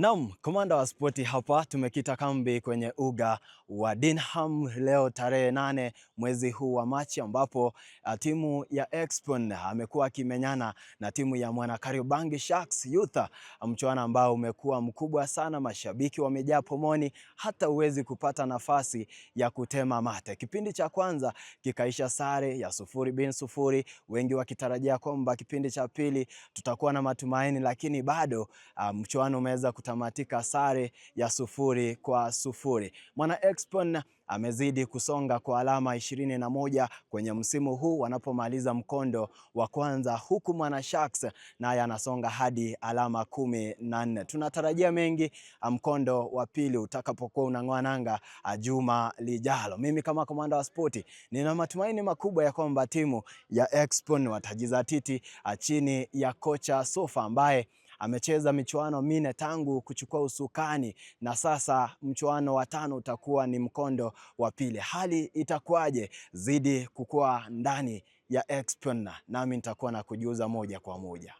Naam, komanda wa spoti hapa, tumekita kambi kwenye uga wa Dinham leo tarehe 8 mwezi huu wa Machi, ambapo timu ya Expon amekuwa akimenyana na timu ya Mwana Kariobangi Sharks Youth, mchuano ambao umekuwa mkubwa sana. Mashabiki wamejaa pomoni, hata huwezi kupata nafasi ya kutema mate. Kipindi cha kwanza kikaisha sare ya 0-0, wengi wakitarajia kwamba kipindi cha pili tutakuwa na matumaini, lakini bado mchuano umeweza kutamatika sare ya 0-0. Mwana Expon amezidi kusonga kwa alama 21 kwenye msimu huu wanapomaliza mkondo wa kwanza, huku Mwana Sharks naye anasonga hadi alama 14. Tunatarajia mengi mkondo wa pili utakapokuwa unang'oa nanga juma lijalo. Mimi kama komanda wa spoti nina matumaini makubwa ya kwamba timu ya Expon watajizatiti chini ya kocha Sofa ambaye amecheza michuano 4 tangu kuchukua usukani, na sasa mchuano wa 5 utakuwa ni mkondo wa pili. Hali itakuwaje? Zidi kukua ndani ya Expon, nami nitakuwa na kujuza moja kwa moja.